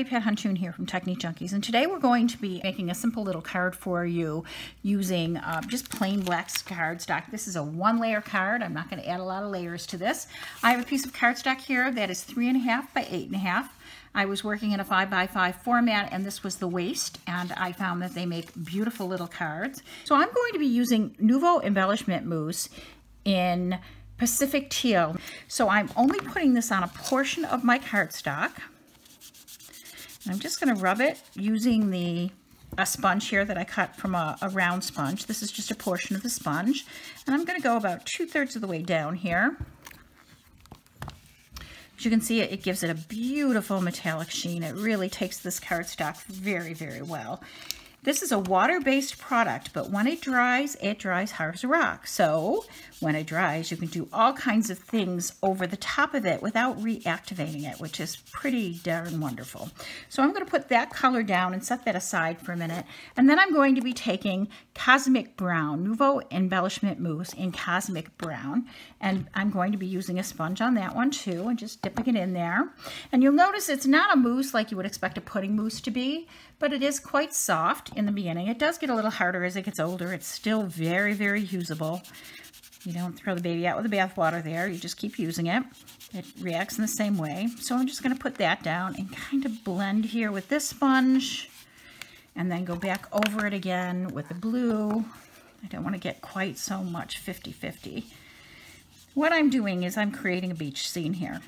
Pat Huntoon here from Technique Junkies, and today we're going to be making a simple little card for you using just plain black cardstock. This is a 1-layer card. I'm not going to add a lot of layers to this. I have a piece of cardstock here that is 3.5 by 8.5. I was working in a 5 by 5 format, and this was the waist, and I found that they make beautiful little cards. So I'm going to be using Nouveau Embellishment Mousse in Pacific Teal. So I'm only putting this on a portion of my cardstock. I'm just going to rub it using a sponge here that I cut from a round sponge. This is just a portion of the sponge. And I'm going to go about 2/3 of the way down here. As you can see, it gives it a beautiful metallic sheen. It really takes this cardstock very, very well. This is a water-based product, but when it dries hard as a rock. So when it dries, you can do all kinds of things over the top of it without reactivating it, which is pretty darn wonderful. So I'm going to put that color down and set that aside for a minute. And then I'm going to be taking Cosmic Brown, Nouveau Embellishment Mousse in Cosmic Brown. And I'm going to be using a sponge on that one too, and just dipping it in there. And you'll notice it's not a mousse like you would expect a pudding mousse to be, but it is quite soft in the beginning. It does get a little harder as it gets older. It's still very, very usable. You don't throw the baby out with the bathwater there. You just keep using it. It reacts in the same way. So I'm just going to put that down and kind of blend here with this sponge, and then go back over it again with the blue. I don't want to get quite so much 50-50. What I'm doing is I'm creating a beach scene here.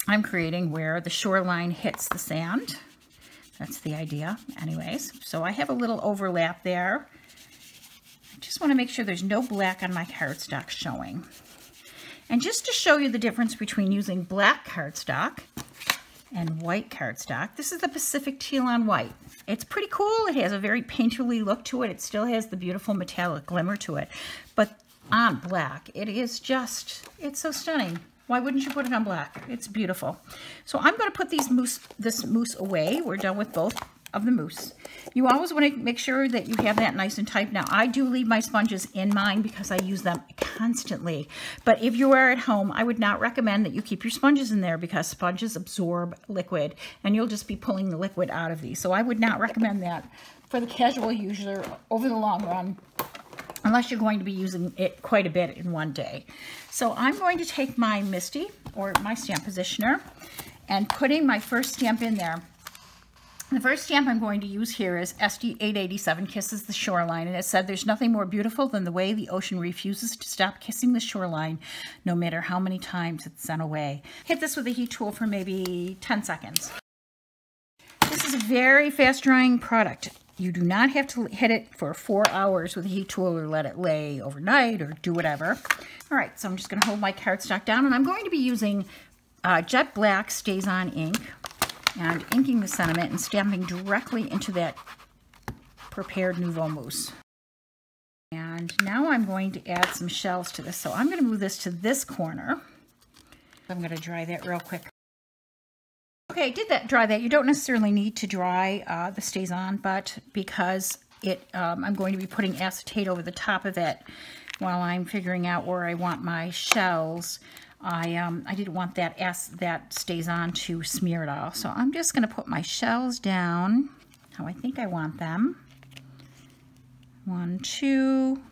I'm creating where the shoreline hits the sand. That's the idea anyways. So I have a little overlap there. I just want to make sure there's no black on my cardstock showing. And just to show you the difference between using black cardstock and white cardstock, this is the Pacific Teal on white. It's pretty cool. It has a very painterly look to it. It still has the beautiful metallic glimmer to it. But on black, it is just, it's so stunning. Why wouldn't you put it on black? It's beautiful. So I'm going to put this mousse away. We're done with both of the mousse. You always want to make sure that you have that nice and tight. Now, I do leave my sponges in mine because I use them constantly. But if you are at home, I would not recommend that you keep your sponges in there because sponges absorb liquid, and you'll just be pulling the liquid out of these. So I would not recommend that for the casual user over the long run, unless you're going to be using it quite a bit in one day. So I'm going to take my Misty, or my stamp positioner, and putting my first stamp in there. The first stamp I'm going to use here is SD 887, Kisses the Shoreline, and it said, "There's nothing more beautiful than the way the ocean refuses to stop kissing the shoreline, no matter how many times it's sent away." Hit this with a heat tool for maybe 10 seconds. This is a very fast drying product. You do not have to hit it for 4 hours with a heat tool or let it lay overnight or do whatever. All right, so I'm just going to hold my cardstock down, and I'm going to be using Jet Black Stays On ink and inking the sentiment and stamping directly into that prepared Nouveau Mousse. And now I'm going to add some shells to this. So I'm going to move this to this corner. I'm going to dry that real quick. Okay, dry that. You don't necessarily need to dry the Stays On, but because I'm going to be putting acetate over the top of it while I'm figuring out where I want my shells, I didn't want that Stays On to smear it all. So I'm just going to put my shells down how I think I want them. 1, 2.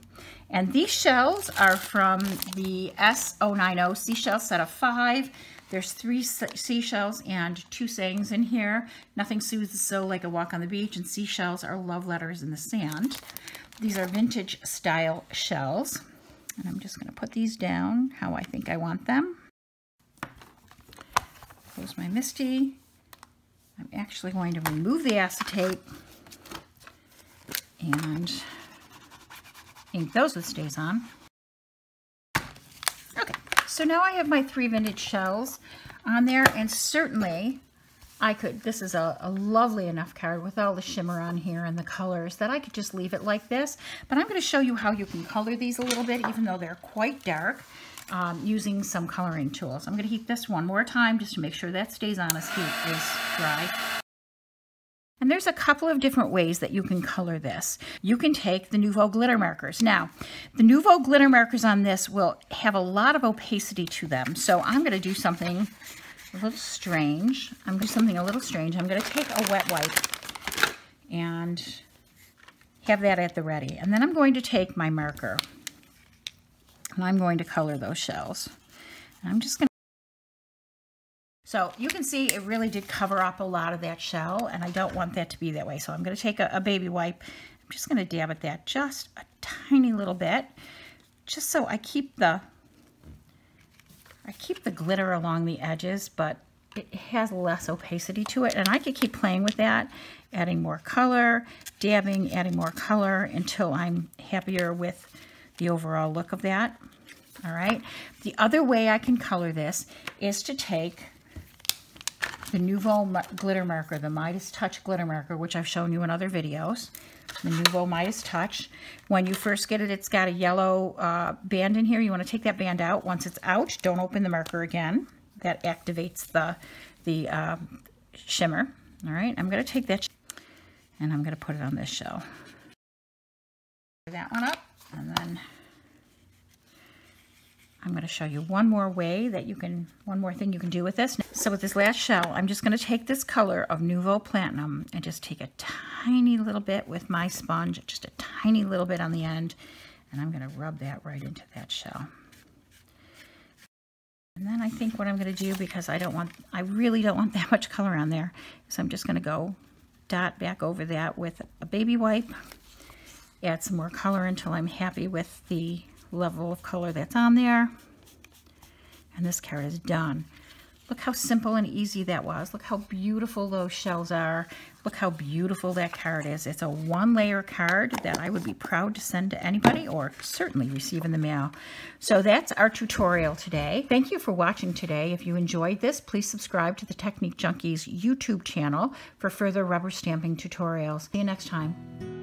And these shells are from the S090 seashell set of 5. There's 3 seashells and 2 sayings in here. Nothing soothes the soul like a walk on the beach, and seashells are love letters in the sand. These are vintage style shells. And I'm just going to put these down how I think I want them. Close my Misty. I'm actually going to remove the acetate and ink those with Stays On. Okay, so now I have my 3 vintage shells on there, and certainly this is a lovely enough card with all the shimmer on here and the colors that I could just leave it like this. But I'm going to show you how you can color these a little bit, even though they're quite dark, using some coloring tools. I'm going to heat this one more time just to make sure that Stays On is dry. And there's a couple of different ways that you can color this. You can take the Nouveau glitter markers. Now, the Nouveau glitter markers on this will have a lot of opacity to them. So I'm going to do something a little strange. I'm going to do something a little strange. I'm going to take a wet wipe and have that at the ready. And then I'm going to take my marker and I'm going to color those shells. And I'm just going to... So you can see it really did cover up a lot of that shell, and I don't want that to be that way. So I'm going to take a baby wipe. I'm just going to dab at that just a tiny little bit, just so I keep the glitter along the edges, but it has less opacity to it. And I could keep playing with that, adding more color, dabbing, adding more color until I'm happier with the overall look of that. All right. The other way I can color this is to take the Nouveau glitter marker, the Midas Touch glitter marker, which I've shown you in other videos. The Nouveau Midas Touch. When you first get it, it's got a yellow band in here. You want to take that band out. Once it's out, don't open the marker again. That activates the shimmer. All right, I'm going to take that and I'm going to put it on this shell. That one up, and then I'm going to show you one more way that you can, one more thing you can do with this. So with this last shell, I'm just going to take this color of Nouveau Platinum and just take a tiny little bit with my sponge, just a tiny little bit on the end, and I'm going to rub that right into that shell. And then I think what I'm going to do, because I really don't want that much color on there, is I'm just going to go dot back over that with a baby wipe, add some more color until I'm happy with the level of color that's on there, and this card is done. Look how simple and easy that was. Look how beautiful those shells are. Look how beautiful that card is. It's a one-layer card that I would be proud to send to anybody, or certainly receive in the mail. So that's our tutorial today. Thank you for watching today. If you enjoyed this, please subscribe to the Technique Junkies YouTube channel for further rubber stamping tutorials. See you next time.